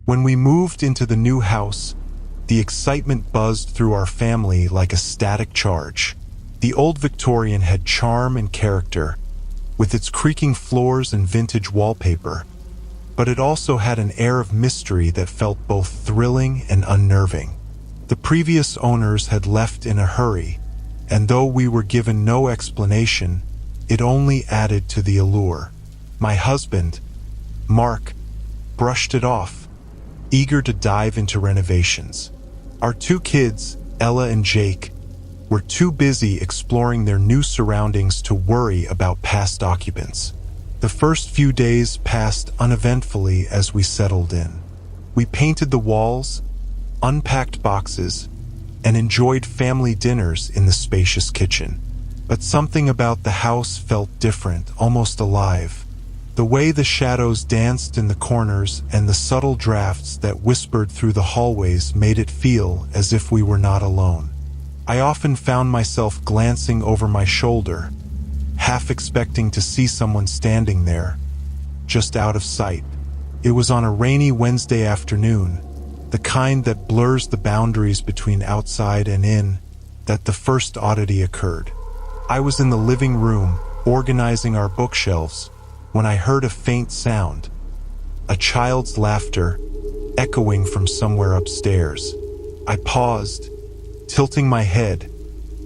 When we moved into the new house, the excitement buzzed through our family like a static charge. The old Victorian had charm and character, with its creaking floors and vintage wallpaper, but it also had an air of mystery that felt both thrilling and unnerving. The previous owners had left in a hurry, and though we were given no explanation, it only added to the allure. My husband, Mark, brushed it off, eager to dive into renovations. Our two kids, Ella and Jake, were too busy exploring their new surroundings to worry about past occupants. The first few days passed uneventfully as we settled in. We painted the walls, unpacked boxes, and enjoyed family dinners in the spacious kitchen. But something about the house felt different, almost alive. The way the shadows danced in the corners and the subtle drafts that whispered through the hallways made it feel as if we were not alone. I often found myself glancing over my shoulder, half expecting to see someone standing there, just out of sight. It was on a rainy Wednesday afternoon, the kind that blurs the boundaries between outside and in, that the first oddity occurred. I was in the living room, organizing our bookshelves, when I heard a faint sound, a child's laughter echoing from somewhere upstairs. I paused, tilting my head,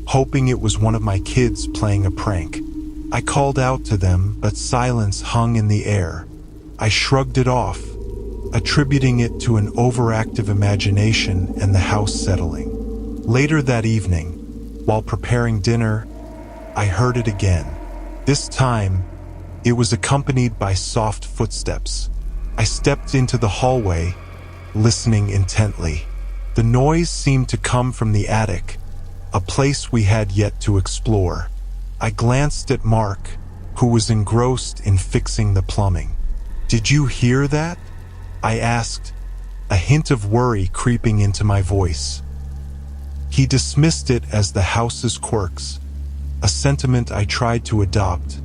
hoping it was one of my kids playing a prank. I called out to them, but silence hung in the air. I shrugged it off, attributing it to an overactive imagination and the house settling. Later that evening, while preparing dinner, I heard it again. This time, it was accompanied by soft footsteps. I stepped into the hallway, listening intently. The noise seemed to come from the attic, a place we had yet to explore. I glanced at Mark, who was engrossed in fixing the plumbing. "Did you hear that?" I asked, a hint of worry creeping into my voice. He dismissed it as the house's quirks, a sentiment I tried to adopt,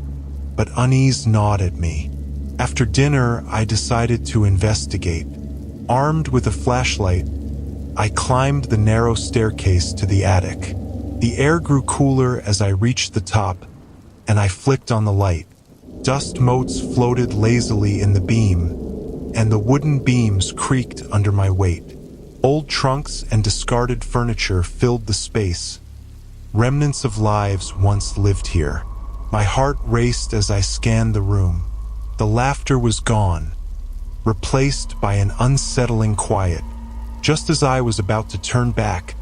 but unease gnawed at me. After dinner, I decided to investigate. Armed with a flashlight, I climbed the narrow staircase to the attic. The air grew cooler as I reached the top, and I flicked on the light. Dust motes floated lazily in the beam, and the wooden beams creaked under my weight. Old trunks and discarded furniture filled the space, remnants of lives once lived here. My heart raced as I scanned the room. The laughter was gone, replaced by an unsettling quiet. Just as I was about to turn back,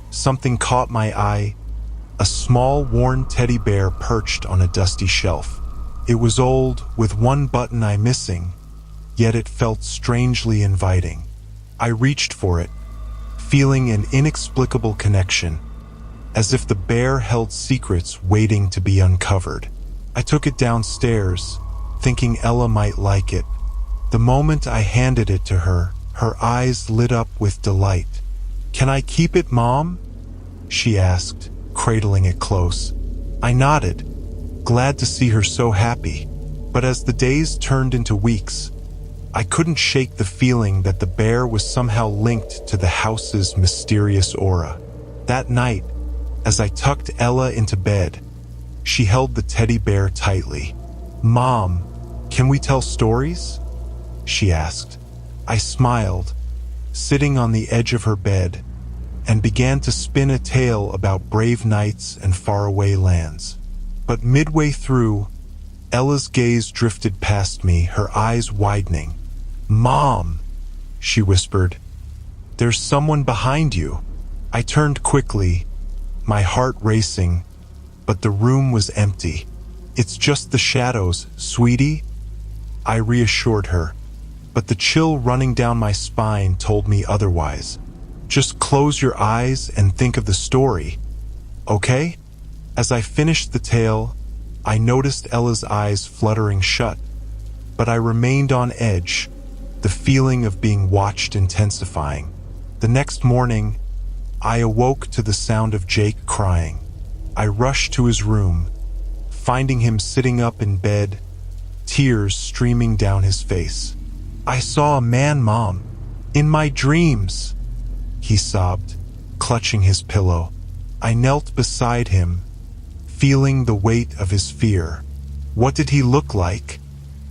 something caught my eye, a small, worn teddy bear perched on a dusty shelf. It was old, with one button eye missing, yet it felt strangely inviting. I reached for it, feeling an inexplicable connection, as if the bear held secrets waiting to be uncovered. I took it downstairs, thinking Ella might like it. The moment I handed it to her, her eyes lit up with delight. "Can I keep it, Mom?" she asked, cradling it close. I nodded, glad to see her so happy. But as the days turned into weeks, I couldn't shake the feeling that the bear was somehow linked to the house's mysterious aura. That night, as I tucked Ella into bed, she held the teddy bear tightly. "Mom, can we tell stories?" she asked. I smiled, sitting on the edge of her bed, and began to spin a tale about brave knights and faraway lands. But midway through, Ella's gaze drifted past me, her eyes widening. "Mom," she whispered, "there's someone behind you." I turned quickly, my heart racing, but the room was empty. "It's just the shadows, sweetie," I reassured her, but the chill running down my spine told me otherwise. "Just close your eyes and think of the story, okay?" As I finished the tale, I noticed Ella's eyes fluttering shut, but I remained on edge, the feeling of being watched intensifying. The next morning, I awoke to the sound of Jake crying. I rushed to his room, finding him sitting up in bed, tears streaming down his face. "I saw a man, Mom," "In my dreams," he sobbed, clutching his pillow. I knelt beside him, feeling the weight of his fear. "What did he look like?"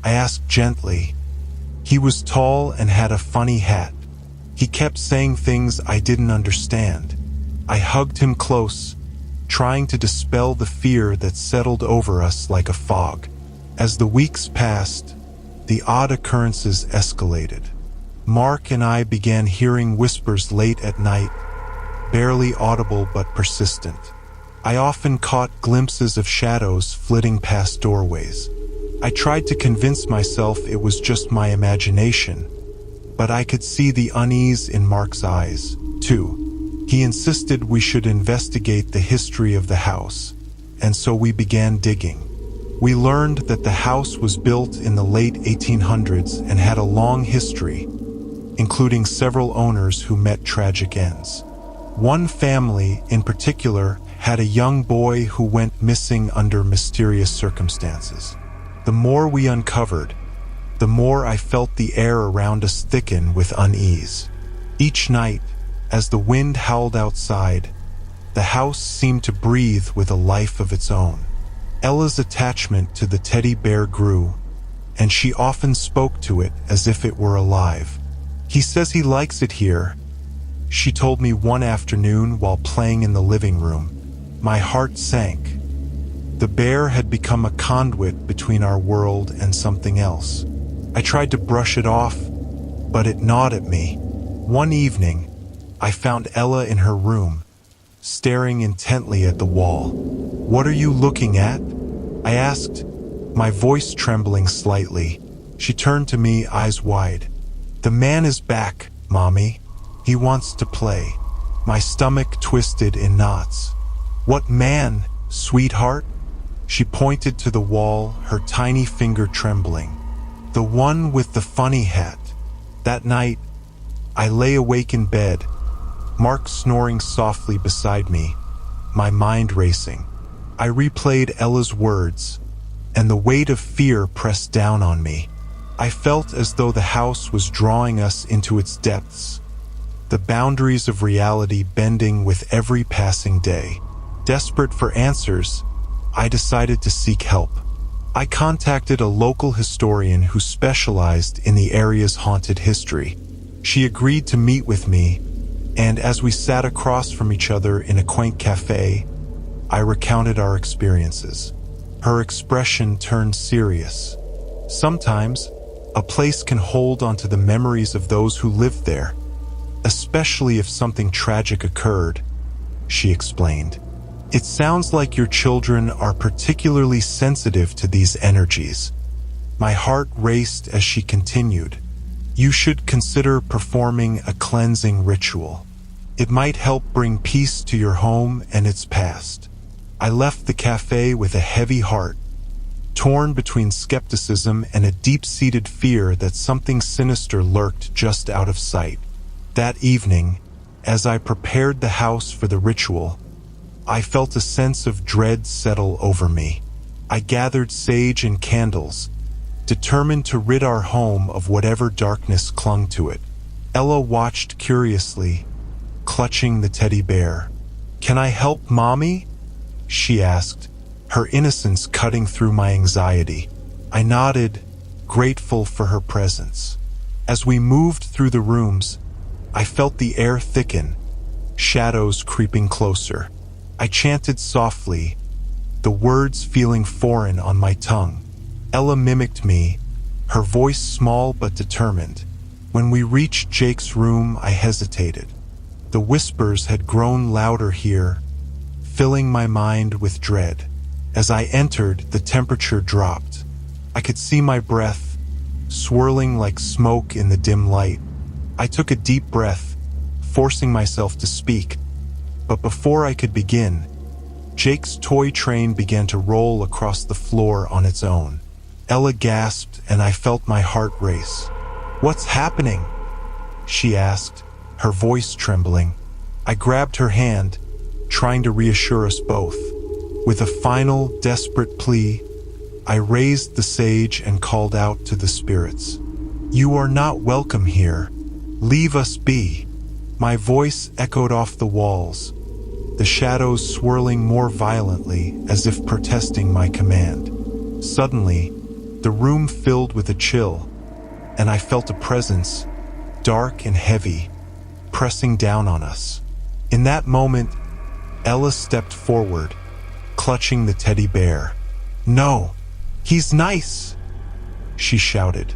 I asked gently. "He was tall and had a funny hat. He kept saying things I didn't understand." I hugged him close, trying to dispel the fear that settled over us like a fog. As the weeks passed, the odd occurrences escalated. Mark and I began hearing whispers late at night, barely audible but persistent. I often caught glimpses of shadows flitting past doorways. I tried to convince myself it was just my imagination, but I could see the unease in Mark's eyes, too. He insisted we should investigate the history of the house, and so we began digging. We learned that the house was built in the late 1800s and had a long history, including several owners who met tragic ends. One family, in particular, had a young boy who went missing under mysterious circumstances. The more we uncovered, the more I felt the air around us thicken with unease. Each night, as the wind howled outside, the house seemed to breathe with a life of its own. Ella's attachment to the teddy bear grew, and she often spoke to it as if it were alive. "He says he likes it here," she told me one afternoon while playing in the living room. My heart sank. The bear had become a conduit between our world and something else. I tried to brush it off, but it gnawed at me. One evening, I found Ella in her room, staring intently at the wall. "What are you looking at?" I asked, my voice trembling slightly. She turned to me, eyes wide. "The man is back, Mommy. He wants to play." My stomach twisted in knots. "What man, sweetheart?" She pointed to the wall, her tiny finger trembling. "The one with the funny hat." That night, I lay awake in bed, Mark snoring softly beside me, my mind racing. I replayed Ella's words, and the weight of fear pressed down on me. I felt as though the house was drawing us into its depths, the boundaries of reality bending with every passing day. Desperate for answers, I decided to seek help. I contacted a local historian who specialized in the area's haunted history. She agreed to meet with me, and as we sat across from each other in a quaint cafe, I recounted our experiences. Her expression turned serious. "Sometimes, a place can hold onto the memories of those who lived there, especially if something tragic occurred," she explained. "It sounds like your children are particularly sensitive to these energies." My heart raced as she continued. "You should consider performing a cleansing ritual. It might help bring peace to your home and its past." I left the cafe with a heavy heart, torn between skepticism and a deep-seated fear that something sinister lurked just out of sight. That evening, as I prepared the house for the ritual, I felt a sense of dread settle over me. I gathered sage and candles, determined to rid our home of whatever darkness clung to it. Ella watched curiously, clutching the teddy bear. "Can I help, Mommy?" she asked, her innocence cutting through my anxiety. I nodded, grateful for her presence. As we moved through the rooms, I felt the air thicken, shadows creeping closer. I chanted softly, the words feeling foreign on my tongue. Ella mimicked me, her voice small but determined. When we reached Jake's room, I hesitated. The whispers had grown louder here, filling my mind with dread. As I entered, the temperature dropped. I could see my breath, swirling like smoke in the dim light. I took a deep breath, forcing myself to speak. But before I could begin, Jake's toy train began to roll across the floor on its own. Ella gasped, and I felt my heart race. "What's happening?" she asked, her voice trembling. I grabbed her hand, trying to reassure us both. With a final, desperate plea, I raised the sage and called out to the spirits. "You are not welcome here. "Leave us be." My voice echoed off the walls, the shadows swirling more violently as if protesting my command. Suddenly, the room filled with a chill, and I felt a presence, dark and heavy, pressing down on us. In that moment, Ella stepped forward, clutching the teddy bear. "No, he's nice," she shouted,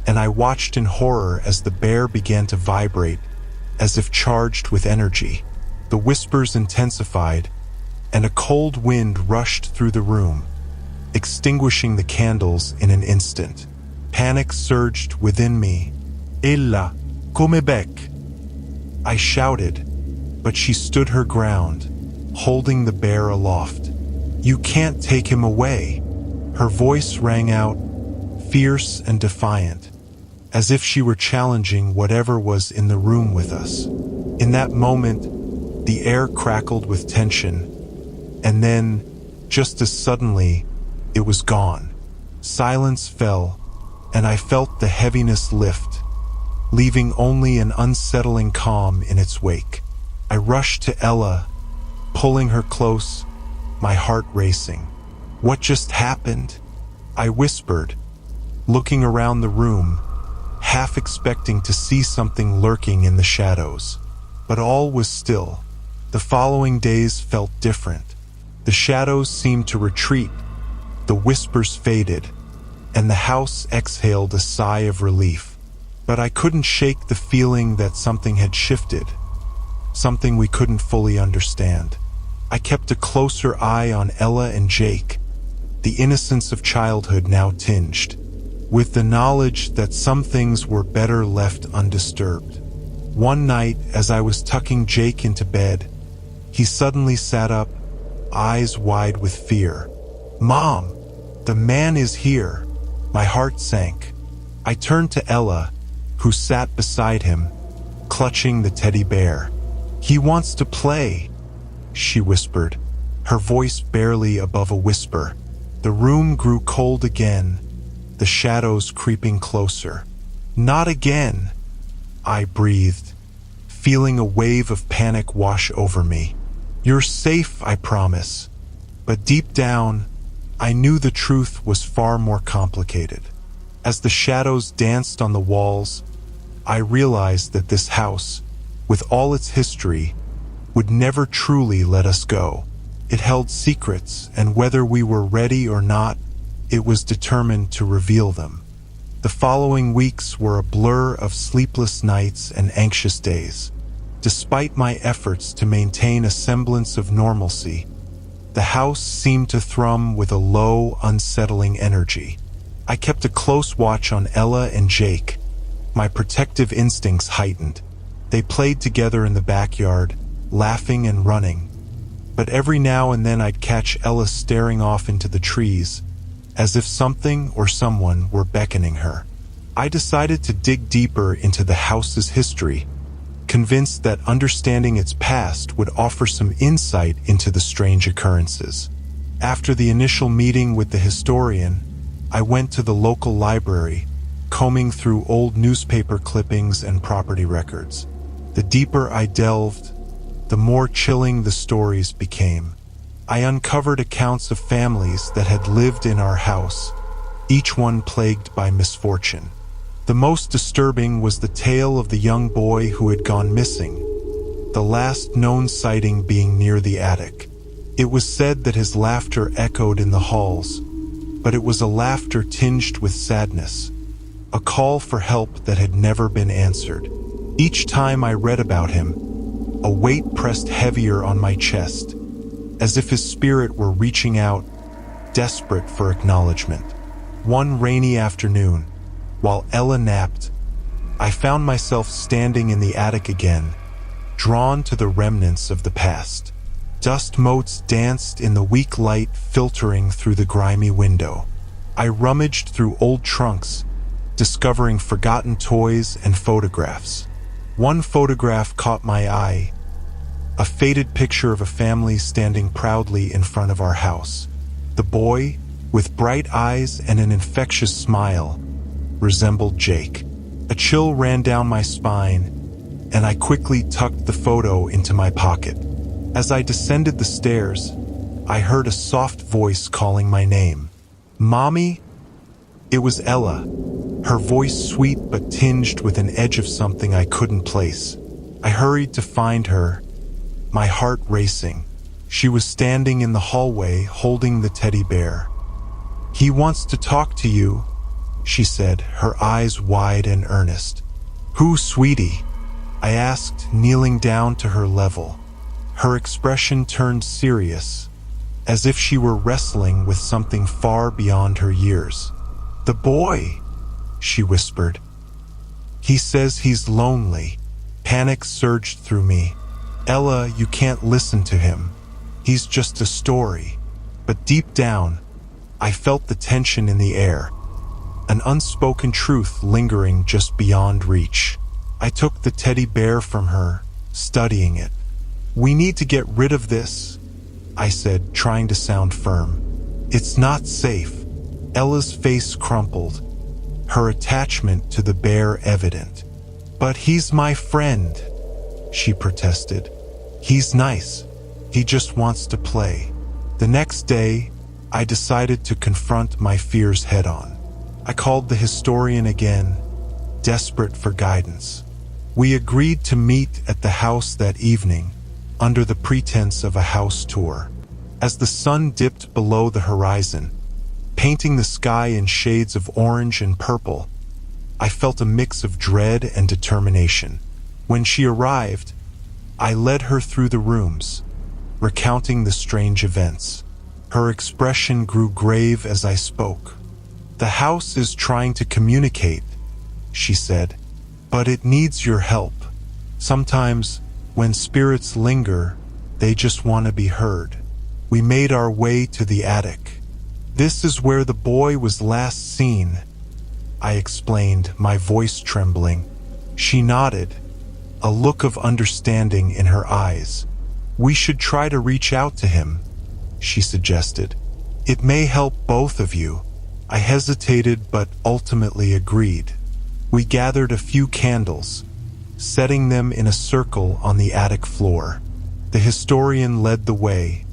and I watched in horror as the bear began to vibrate, as if charged with energy. The whispers intensified, and a cold wind rushed through the room, extinguishing the candles in an instant. Panic surged within me. "Ella, come back," I shouted, but she stood her ground, holding the bear aloft. "You can't take him away." Her voice rang out, fierce and defiant, as if she were challenging whatever was in the room with us. In that moment, the air crackled with tension, and then, just as suddenly, it was gone. Silence fell, and I felt the heaviness lift, leaving only an unsettling calm in its wake. I rushed to Ella, pulling her close, my heart racing. "What just happened?" I whispered, looking around the room, half expecting to see something lurking in the shadows. But all was still. The following days felt different. The shadows seemed to retreat, the whispers faded, and the house exhaled a sigh of relief. But I couldn't shake the feeling that something had shifted, something we couldn't fully understand. I kept a closer eye on Ella and Jake, the innocence of childhood now tinged with the knowledge that some things were better left undisturbed. One night, as I was tucking Jake into bed, he suddenly sat up, eyes wide with fear. "Mom, the man is here." My heart sank. I turned to Ella, who sat beside him, clutching the teddy bear. "He wants to play," she whispered, her voice barely above a whisper. The room grew cold again, the shadows creeping closer. "Not again," I breathed, feeling a wave of panic wash over me. "You're safe, I promise." But deep down, I knew the truth was far more complicated. As the shadows danced on the walls, I realized that this house, with all its history, would never truly let us go. It held secrets, and whether we were ready or not, it was determined to reveal them. The following weeks were a blur of sleepless nights and anxious days. Despite my efforts to maintain a semblance of normalcy, the house seemed to thrum with a low, unsettling energy. I kept a close watch on Ella and Jake, my protective instincts heightened. They played together in the backyard, laughing and running. But every now and then I'd catch Ella staring off into the trees, as if something or someone were beckoning her. I decided to dig deeper into the house's history, convinced that understanding its past would offer some insight into the strange occurrences. After the initial meeting with the historian, I went to the local library, combing through old newspaper clippings and property records. The deeper I delved, the more chilling the stories became. I uncovered accounts of families that had lived in our house, each one plagued by misfortune. The most disturbing was the tale of the young boy who had gone missing, the last known sighting being near the attic. It was said that his laughter echoed in the halls, but it was a laughter tinged with sadness, a call for help that had never been answered. Each time I read about him, a weight pressed heavier on my chest, as if his spirit were reaching out, desperate for acknowledgement. One rainy afternoon, while Ella napped, I found myself standing in the attic again, drawn to the remnants of the past. Dust motes danced in the weak light filtering through the grimy window. I rummaged through old trunks, discovering forgotten toys and photographs. One photograph caught my eye, a faded picture of a family standing proudly in front of our house. The boy, with bright eyes and an infectious smile, resembled Jake. A chill ran down my spine, and I quickly tucked the photo into my pocket. As I descended the stairs, I heard a soft voice calling my name. "Mommy?" It was Ella, her voice sweet but tinged with an edge of something I couldn't place. I hurried to find her, my heart racing. She was standing in the hallway holding the teddy bear. "He wants to talk to you," she said, her eyes wide and earnest. "Who, sweetie?" I asked, kneeling down to her level. Her expression turned serious, as if she were wrestling with something far beyond her years. "The boy," she whispered. "He says he's lonely." Panic surged through me. "Ella, you can't listen to him. He's just a story." But deep down, I felt the tension in the air, an unspoken truth lingering just beyond reach. I took the teddy bear from her, studying it. "We need to get rid of this," I said, trying to sound firm. "It's not safe." Ella's face crumpled, her attachment to the bear evident. "But he's my friend," she protested. "He's nice. He just wants to play." The next day, I decided to confront my fears head-on. I called the historian again, desperate for guidance. We agreed to meet at the house that evening, under the pretense of a house tour. As the sun dipped below the horizon, painting the sky in shades of orange and purple, I felt a mix of dread and determination. When she arrived, I led her through the rooms, recounting the strange events. Her expression grew grave as I spoke. "The house is trying to communicate," she said, "but it needs your help. Sometimes, when spirits linger, they just want to be heard." We made our way to the attic. "This is where the boy was last seen," I explained, my voice trembling. She nodded, a look of understanding in her eyes. "We should try to reach out to him," she suggested. "It may help both of you." I hesitated but ultimately agreed. We gathered a few candles, setting them in a circle on the attic floor. The historian led the way,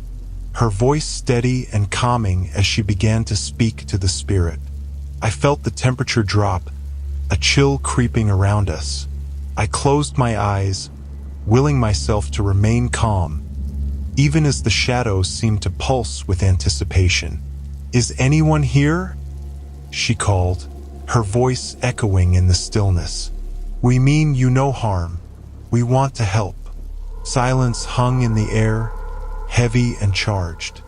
her voice steady and calming as she began to speak to the spirit. I felt the temperature drop, a chill creeping around us. I closed my eyes, willing myself to remain calm, even as the shadows seemed to pulse with anticipation. "Is anyone here?" she called, her voice echoing in the stillness. "We mean you no harm. We want to help." Silence hung in the air, heavy and charged.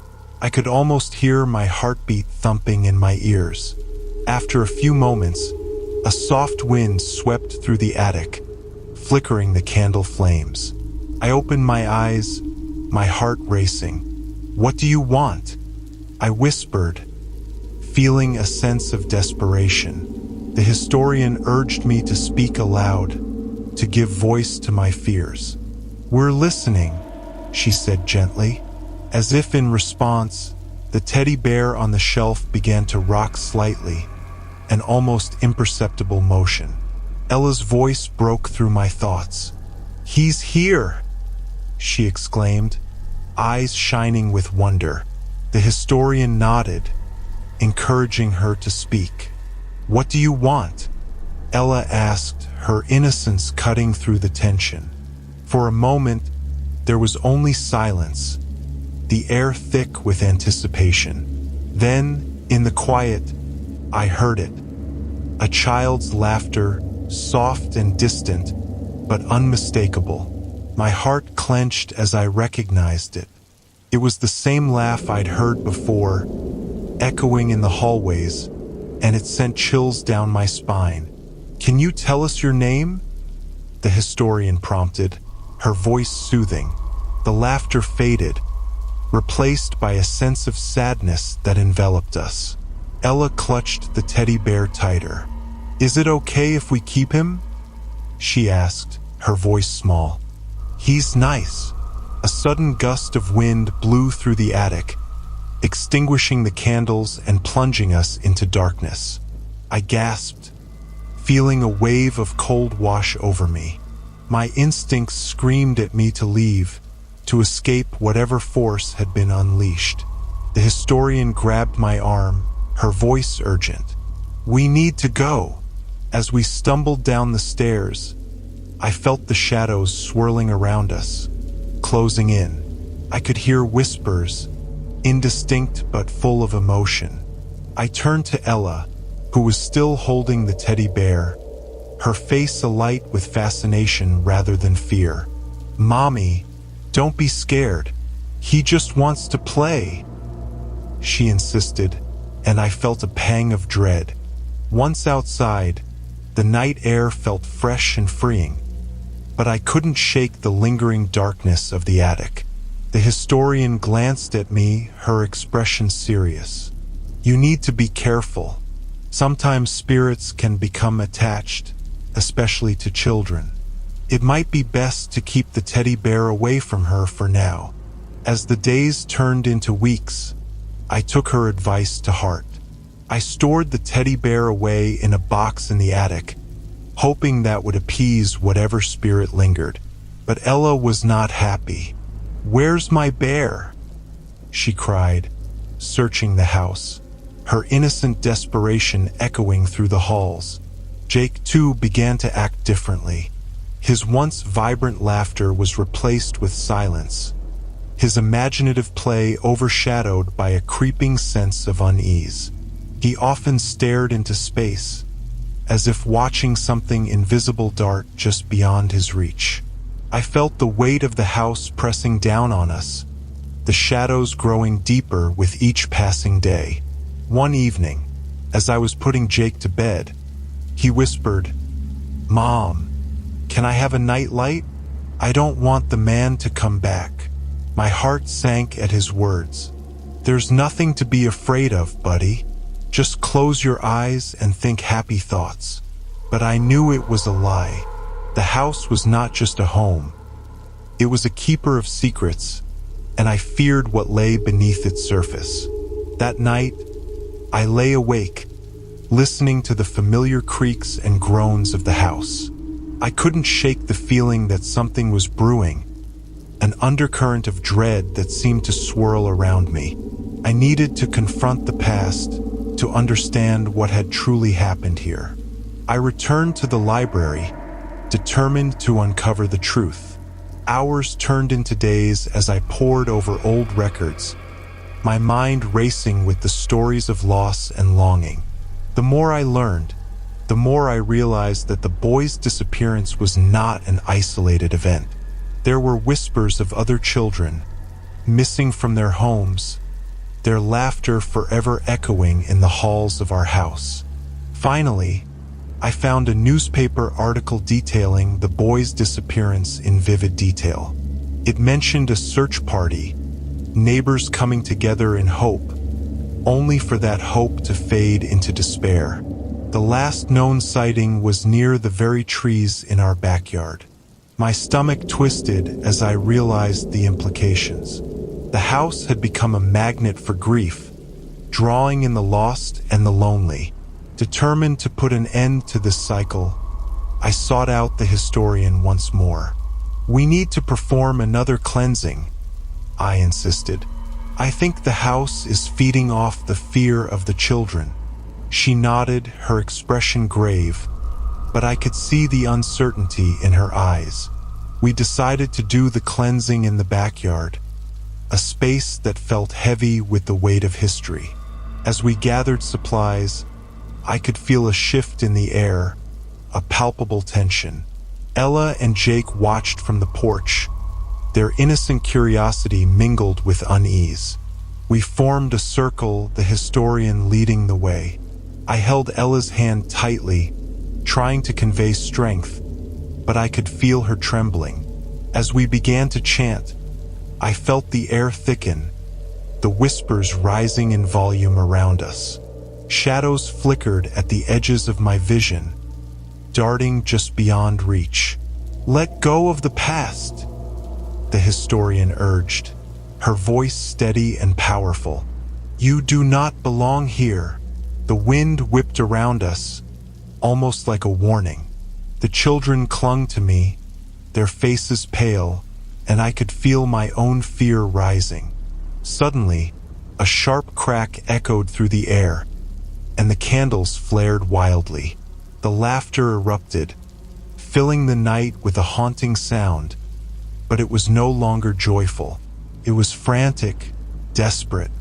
I could almost hear my heartbeat thumping in my ears. After a few moments, a soft wind swept through the attic, flickering the candle flames. I opened my eyes, my heart racing. "What do you want?" I whispered, feeling a sense of desperation. The historian urged me to speak aloud, to give voice to my fears. "We're listening," she said gently. As if in response, the teddy bear on the shelf began to rock slightly, an almost imperceptible motion. Ella's voice broke through my thoughts. "He's here!" she exclaimed, eyes shining with wonder. The historian nodded, encouraging her to speak. "What do you want?" Ella asked, her innocence cutting through the tension. For a moment, there was only silence, the air thick with anticipation. Then, in the quiet, I heard it. A child's laughter, soft and distant, but unmistakable. My heart clenched as I recognized it. It was the same laugh I'd heard before, echoing in the hallways, and it sent chills down my spine. "Can you tell us your name?" the historian prompted, her voice soothing. The laughter faded, replaced by a sense of sadness that enveloped us. Ella clutched the teddy bear tighter. "Is it okay if we keep him?" she asked, her voice small. "He's nice." A sudden gust of wind blew through the attic, extinguishing the candles and plunging us into darkness. I gasped, feeling a wave of cold wash over me. My instincts screamed at me to leave, to escape whatever force had been unleashed. The historian grabbed my arm, her voice urgent. "We need to go." As we stumbled down the stairs, I felt the shadows swirling around us, closing in. I could hear whispers, indistinct but full of emotion. I turned to Ella, who was still holding the teddy bear, her face alight with fascination rather than fear. "Mommy, don't be scared. He just wants to play," she insisted, and I felt a pang of dread. Once outside, the night air felt fresh and freeing, but I couldn't shake the lingering darkness of the attic. The historian glanced at me, her expression serious. "You need to be careful. Sometimes spirits can become attached, especially to children. It might be best to keep the teddy bear away from her for now." As the days turned into weeks, I took her advice to heart. I stored the teddy bear away in a box in the attic, hoping that would appease whatever spirit lingered. But Ella was not happy. "Where's my bear?" she cried, searching the house, her innocent desperation echoing through the halls. Jake, too, began to act differently. His once vibrant laughter was replaced with silence, his imaginative play overshadowed by a creeping sense of unease. He often stared into space, as if watching something invisible dart just beyond his reach. I felt the weight of the house pressing down on us, the shadows growing deeper with each passing day. One evening, as I was putting Jake to bed, he whispered, "Mom, can I have a nightlight? I don't want the man to come back." My heart sank at his words. "There's nothing to be afraid of, buddy. Just close your eyes and think happy thoughts." But I knew it was a lie. The house was not just a home. It was a keeper of secrets, and I feared what lay beneath its surface. That night, I lay awake, listening to the familiar creaks and groans of the house. I couldn't shake the feeling that something was brewing, an undercurrent of dread that seemed to swirl around me. I needed to confront the past, to understand what had truly happened here. I returned to the library, determined to uncover the truth. Hours turned into days as I pored over old records, my mind racing with the stories of loss and longing. The more I learned, the more I realized that the boy's disappearance was not an isolated event. There were whispers of other children, missing from their homes, their laughter forever echoing in the halls of our house. Finally, I found a newspaper article detailing the boy's disappearance in vivid detail. It mentioned a search party, neighbors coming together in hope, only for that hope to fade into despair. The last known sighting was near the very trees in our backyard. My stomach twisted as I realized the implications. The house had become a magnet for grief, drawing in the lost and the lonely. Determined to put an end to this cycle, I sought out the historian once more. "We need to perform another cleansing," I insisted. "I think the house is feeding off the fear of the children." She nodded, her expression grave, but I could see the uncertainty in her eyes. We decided to do the cleansing in the backyard, a space that felt heavy with the weight of history. As we gathered supplies, I could feel a shift in the air, a palpable tension. Ella and Jake watched from the porch, their innocent curiosity mingled with unease. We formed a circle, the historian leading the way. I held Ella's hand tightly, trying to convey strength, but I could feel her trembling. As we began to chant, I felt the air thicken, the whispers rising in volume around us. Shadows flickered at the edges of my vision, darting just beyond reach. "Let go of the past," the historian urged, her voice steady and powerful. "You do not belong here." The wind whipped around us, almost like a warning. The children clung to me, their faces pale, and I could feel my own fear rising. Suddenly, a sharp crack echoed through the air, and the candles flared wildly. The laughter erupted, filling the night with a haunting sound, but it was no longer joyful. It was frantic, desperate.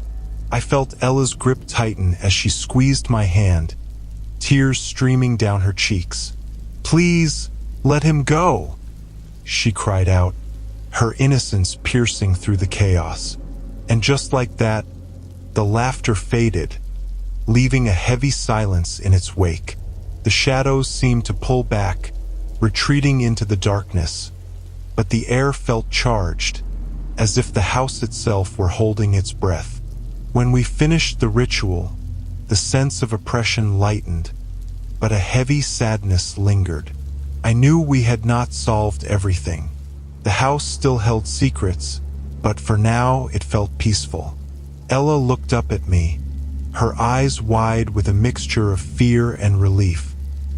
I felt Ella's grip tighten as she squeezed my hand, tears streaming down her cheeks. "Please, let him go," she cried out, her innocence piercing through the chaos. And just like that, the laughter faded, leaving a heavy silence in its wake. The shadows seemed to pull back, retreating into the darkness, but the air felt charged, as if the house itself were holding its breath. When we finished the ritual, the sense of oppression lightened, but a heavy sadness lingered. I knew we had not solved everything. The house still held secrets, but for now it felt peaceful. Ella looked up at me, her eyes wide with a mixture of fear and relief.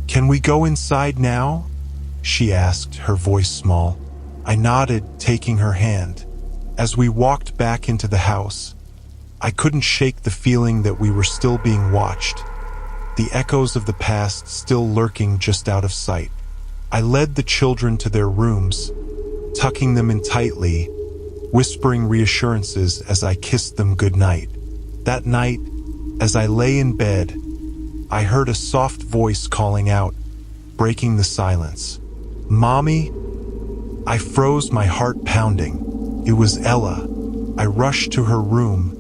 "Can we go inside now?" she asked, her voice small. I nodded, taking her hand. As we walked back into the house, I couldn't shake the feeling that we were still being watched, the echoes of the past still lurking just out of sight. I led the children to their rooms, tucking them in tightly, whispering reassurances as I kissed them goodnight. That night, as I lay in bed, I heard a soft voice calling out, breaking the silence. "Mommy?" I froze, my heart pounding. It was Ella. I rushed to her room,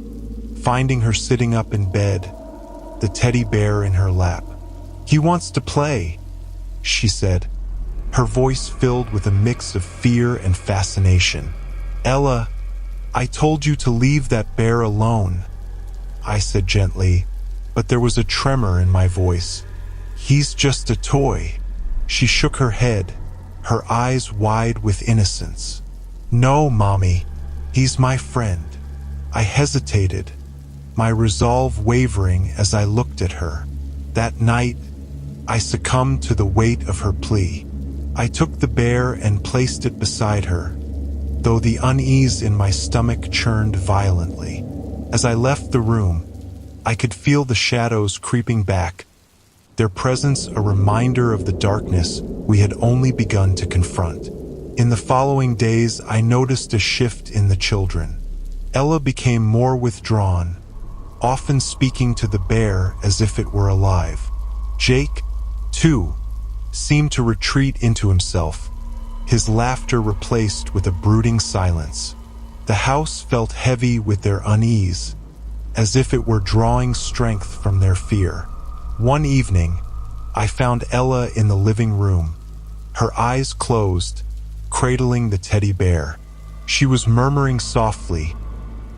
finding her sitting up in bed, the teddy bear in her lap. "He wants to play," she said, her voice filled with a mix of fear and fascination. "Ella, I told you to leave that bear alone," I said gently, but there was a tremor in my voice. "He's just a toy." She shook her head, her eyes wide with innocence. "No, Mommy, he's my friend." I hesitated, my resolve wavering as I looked at her. That night, I succumbed to the weight of her plea. I took the bear and placed it beside her, though the unease in my stomach churned violently. As I left the room, I could feel the shadows creeping back, their presence a reminder of the darkness we had only begun to confront. In the following days, I noticed a shift in the children. Ella became more withdrawn, often speaking to the bear as if it were alive. Jake, too, seemed to retreat into himself, his laughter replaced with a brooding silence. The house felt heavy with their unease, as if it were drawing strength from their fear. One evening, I found Ella in the living room, her eyes closed, cradling the teddy bear. She was murmuring softly,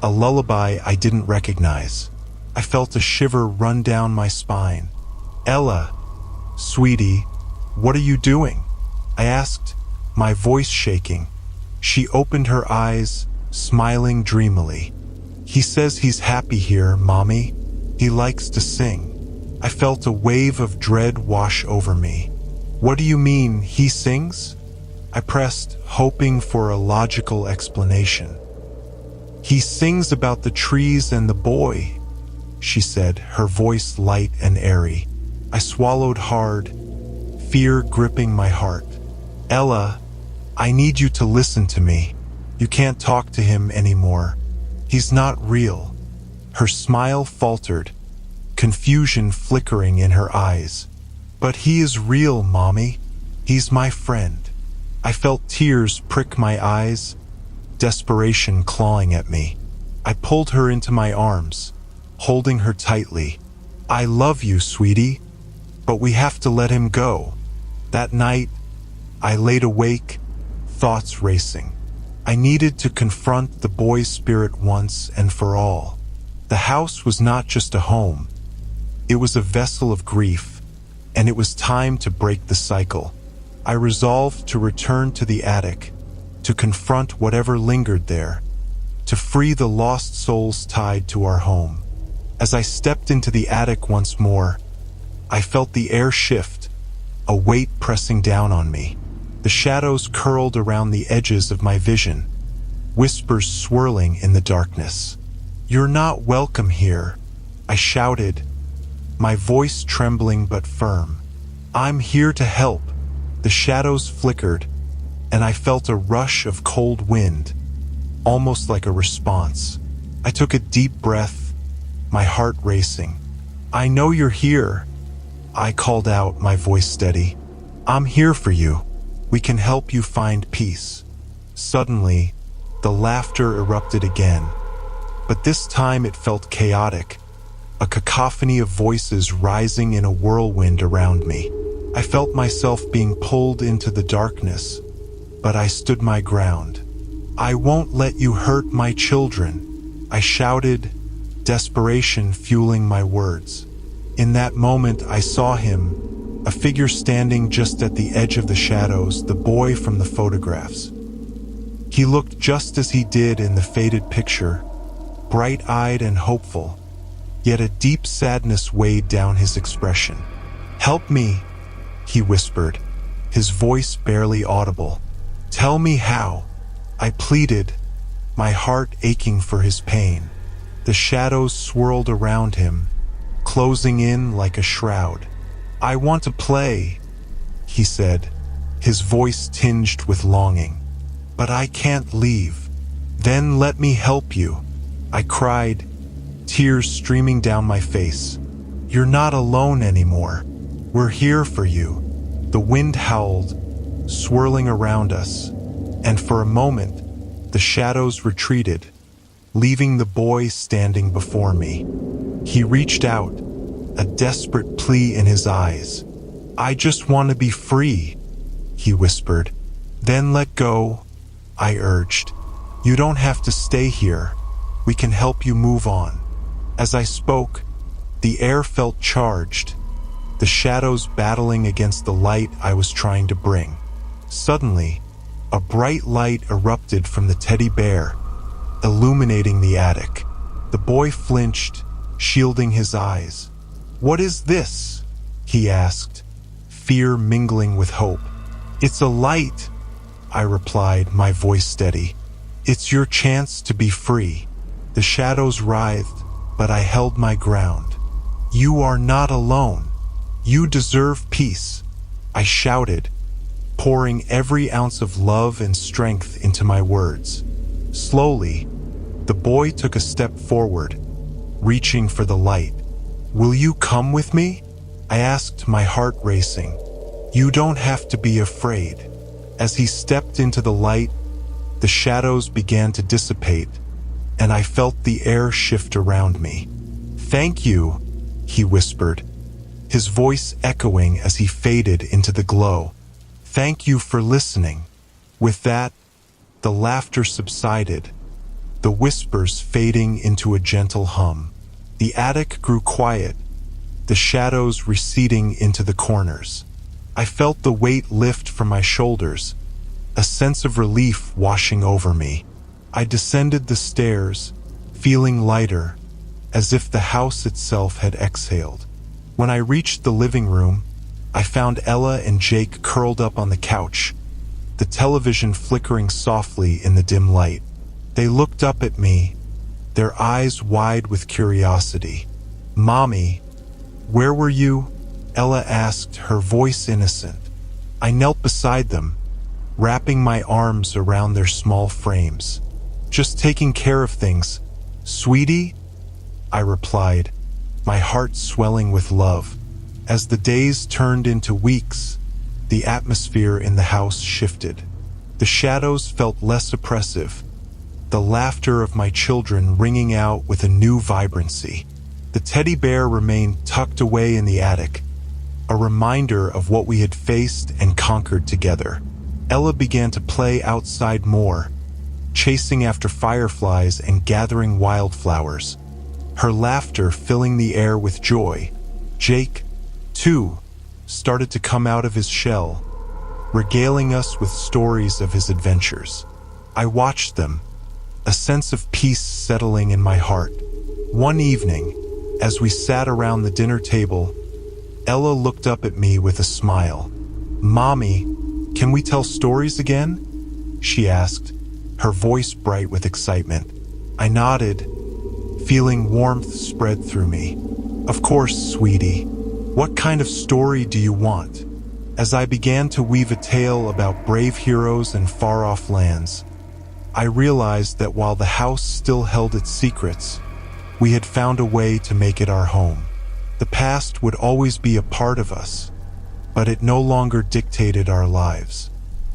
a lullaby I didn't recognize. I felt a shiver run down my spine. "Ella, sweetie, what are you doing?" I asked, my voice shaking. She opened her eyes, smiling dreamily. "He says he's happy here, Mommy. He likes to sing." I felt a wave of dread wash over me. "What do you mean, he sings?" I pressed, hoping for a logical explanation. "He sings about the trees and the boy," she said, her voice light and airy. I swallowed hard, fear gripping my heart. "Ella, I need you to listen to me. You can't talk to him anymore. He's not real." Her smile faltered, confusion flickering in her eyes. "But he is real, Mommy. He's my friend." I felt tears prick my eyes, desperation clawing at me. I pulled her into my arms, holding her tightly. "I love you, sweetie, but we have to let him go." That night, I laid awake, thoughts racing. I needed to confront the boy's spirit once and for all. The house was not just a home. It was a vessel of grief, and it was time to break the cycle. I resolved to return to the attic, to confront whatever lingered there, to free the lost souls tied to our home. As I stepped into the attic once more, I felt the air shift, a weight pressing down on me. The shadows curled around the edges of my vision, whispers swirling in the darkness. "You're not welcome here," I shouted, my voice trembling but firm. "I'm here to help." The shadows flickered, and I felt a rush of cold wind, almost like a response. I took a deep breath, my heart racing. "I know you're here," I called out, my voice steady. "I'm here for you. We can help you find peace." Suddenly, the laughter erupted again, but this time it felt chaotic, a cacophony of voices rising in a whirlwind around me. I felt myself being pulled into the darkness, but I stood my ground. "I won't let you hurt my children," I shouted, desperation fueling my words. In that moment, I saw him, a figure standing just at the edge of the shadows, the boy from the photographs. He looked just as he did in the faded picture, bright-eyed and hopeful, yet a deep sadness weighed down his expression. "Help me," he whispered, his voice barely audible. "Tell me how," I pleaded, my heart aching for his pain. The shadows swirled around him, closing in like a shroud. "I want to play," he said, his voice tinged with longing. "But I can't leave." "Then let me help you," I cried, tears streaming down my face. "You're not alone anymore. We're here for you." The wind howled, swirling around us, and for a moment, the shadows retreated, leaving the boy standing before me. He reached out, a desperate plea in his eyes. "I just want to be free," he whispered. "Then let go," I urged. "You don't have to stay here. We can help you move on." As I spoke, the air felt charged, the shadows battling against the light I was trying to bring. Suddenly, a bright light erupted from the teddy bear, illuminating the attic. The boy flinched, shielding his eyes. "What is this?" he asked, fear mingling with hope. "It's a light," I replied, my voice steady. "It's your chance to be free." The shadows writhed, but I held my ground. "You are not alone. You deserve peace," I shouted, pouring every ounce of love and strength into my words. Slowly, the boy took a step forward, reaching for the light. "Will you come with me?" I asked, my heart racing. "You don't have to be afraid." As he stepped into the light, the shadows began to dissipate, and I felt the air shift around me. "Thank you," he whispered, his voice echoing as he faded into the glow. "Thank you for listening." With that, the laughter subsided, the whispers fading into a gentle hum. The attic grew quiet, the shadows receding into the corners. I felt the weight lift from my shoulders, a sense of relief washing over me. I descended the stairs, feeling lighter, as if the house itself had exhaled. When I reached the living room, I found Ella and Jake curled up on the couch, the television flickering softly in the dim light. They looked up at me, their eyes wide with curiosity. "Mommy, where were you?" Ella asked, her voice innocent. I knelt beside them, wrapping my arms around their small frames. "Just taking care of things, sweetie," I replied, my heart swelling with love. As the days turned into weeks, the atmosphere in the house shifted. The shadows felt less oppressive, the laughter of my children ringing out with a new vibrancy. The teddy bear remained tucked away in the attic, a reminder of what we had faced and conquered together. Ella began to play outside more, chasing after fireflies and gathering wildflowers, her laughter filling the air with joy. Jake, too, started to come out of his shell, regaling us with stories of his adventures. I watched them, a sense of peace settling in my heart. One evening, as we sat around the dinner table, Ella looked up at me with a smile. "Mommy, can we tell stories again?" she asked, her voice bright with excitement. I nodded, feeling warmth spread through me. "Of course, sweetie. What kind of story do you want?" As I began to weave a tale about brave heroes and far-off lands, I realized that while the house still held its secrets, we had found a way to make it our home. The past would always be a part of us, but it no longer dictated our lives.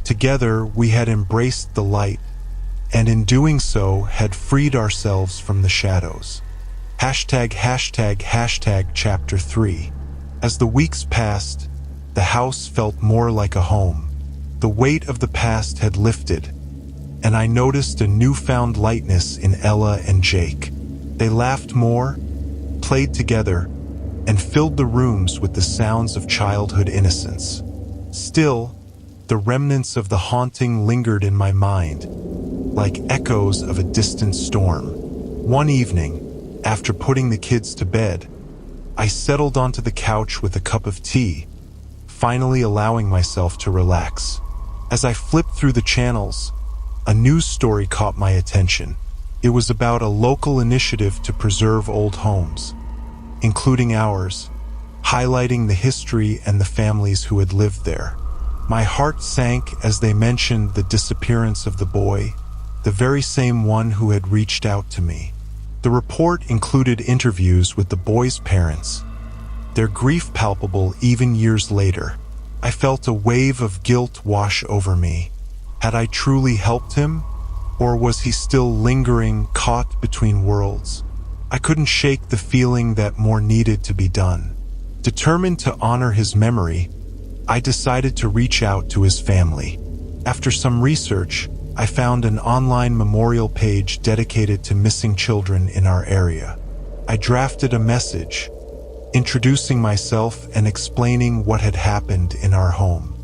Together, we had embraced the light, and in doing so, had freed ourselves from the shadows. #### Chapter 3. As the weeks passed, the house felt more like a home. The weight of the past had lifted, and I noticed a newfound lightness in Ella and Jake. They laughed more, played together, and filled the rooms with the sounds of childhood innocence. Still, the remnants of the haunting lingered in my mind, like echoes of a distant storm. One evening, after putting the kids to bed, I settled onto the couch with a cup of tea, finally allowing myself to relax. As I flipped through the channels, a news story caught my attention. It was about a local initiative to preserve old homes, including ours, highlighting the history and the families who had lived there. My heart sank as they mentioned the disappearance of the boy, the very same one who had reached out to me. The report included interviews with the boy's parents, their grief palpable even years later. I felt a wave of guilt wash over me. Had I truly helped him, or was he still lingering, caught between worlds? I couldn't shake the feeling that more needed to be done. Determined to honor his memory, I decided to reach out to his family. After some research, I found an online memorial page dedicated to missing children in our area. I drafted a message, introducing myself and explaining what had happened in our home.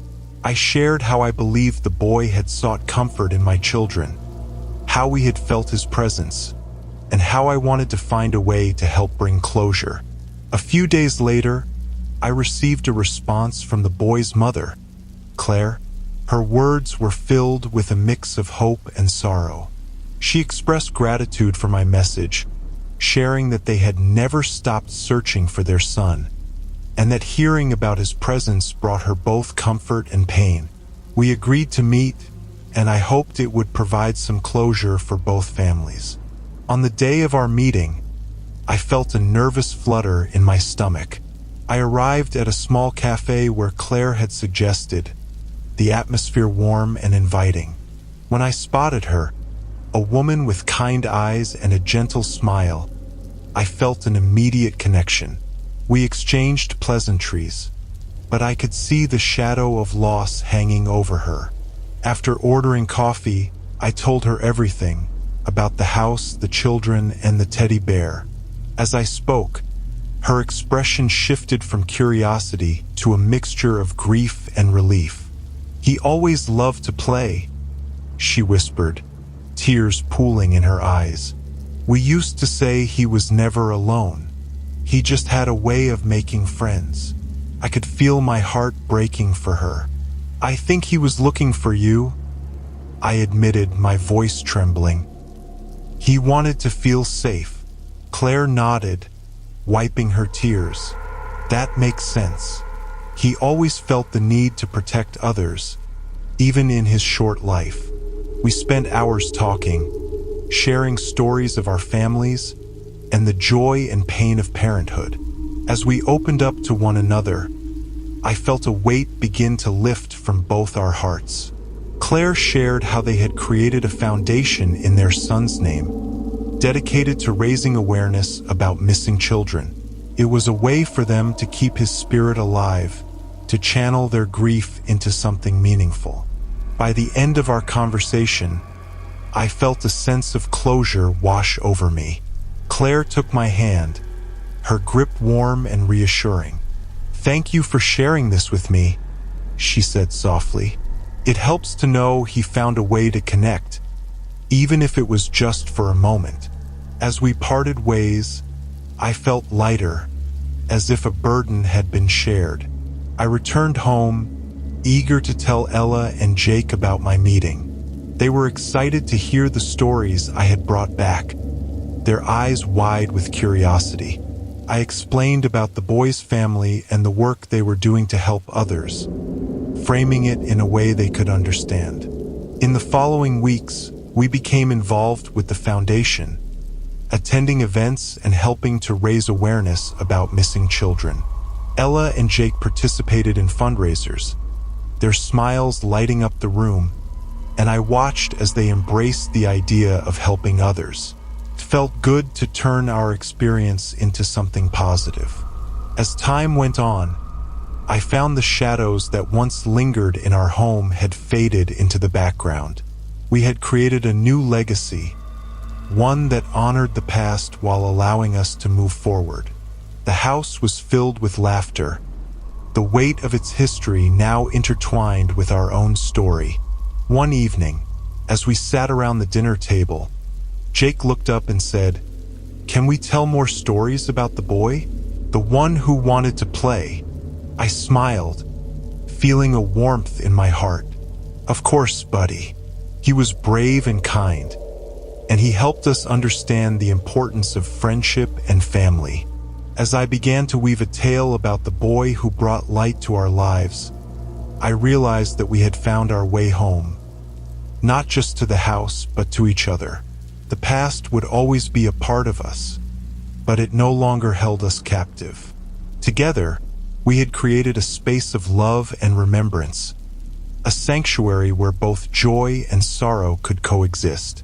I shared how I believed the boy had sought comfort in my children, how we had felt his presence, and how I wanted to find a way to help bring closure. A few days later, I received a response from the boy's mother, Claire. Her words were filled with a mix of hope and sorrow. She expressed gratitude for my message, sharing that they had never stopped searching for their son, and that hearing about his presence brought her both comfort and pain. We agreed to meet, and I hoped it would provide some closure for both families. On the day of our meeting, I felt a nervous flutter in my stomach. I arrived at a small cafe where Claire had suggested, the atmosphere warm and inviting. When I spotted her, a woman with kind eyes and a gentle smile, I felt an immediate connection. We exchanged pleasantries, but I could see the shadow of loss hanging over her. After ordering coffee, I told her everything about the house, the children, and the teddy bear. As I spoke, her expression shifted from curiosity to a mixture of grief and relief. "He always loved to play," she whispered, tears pooling in her eyes. "We used to say he was never alone. He just had a way of making friends." I could feel my heart breaking for her. "I think he was looking for you," I admitted, my voice trembling. "He wanted to feel safe." Claire nodded, wiping her tears. "That makes sense. He always felt the need to protect others, even in his short life." We spent hours talking, sharing stories of our families and the joy and pain of parenthood. As we opened up to one another, I felt a weight begin to lift from both our hearts. Claire shared how they had created a foundation in their son's name, dedicated to raising awareness about missing children. It was a way for them to keep his spirit alive, to channel their grief into something meaningful. By the end of our conversation, I felt a sense of closure wash over me. Claire took my hand, her grip warm and reassuring. "Thank you for sharing this with me," she said softly. "It helps to know he found a way to connect, even if it was just for a moment." As we parted ways, I felt lighter, as if a burden had been shared. I returned home, eager to tell Ella and Jake about my meeting. They were excited to hear the stories I had brought back, their eyes wide with curiosity. I explained about the boys' family and the work they were doing to help others, framing it in a way they could understand. In the following weeks, we became involved with the foundation, attending events and helping to raise awareness about missing children. Ella and Jake participated in fundraisers, their smiles lighting up the room, and I watched as they embraced the idea of helping others. It felt good to turn our experience into something positive. As time went on, I found the shadows that once lingered in our home had faded into the background. We had created a new legacy, one that honored the past while allowing us to move forward. The house was filled with laughter, the weight of its history now intertwined with our own story. One evening, as we sat around the dinner table, Jake looked up and said, "Can we tell more stories about the boy? The one who wanted to play?" I smiled, feeling a warmth in my heart. "Of course, buddy." He was brave and kind, and he helped us understand the importance of friendship and family. As I began to weave a tale about the boy who brought light to our lives, I realized that we had found our way home, not just to the house, but to each other. The past would always be a part of us, but it no longer held us captive. Together, we had created a space of love and remembrance, a sanctuary where both joy and sorrow could coexist.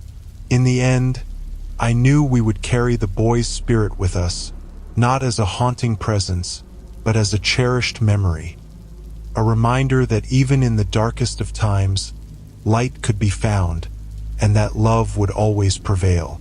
In the end, I knew we would carry the boy's spirit with us, not as a haunting presence, but as a cherished memory, a reminder that even in the darkest of times, light could be found, and that love would always prevail.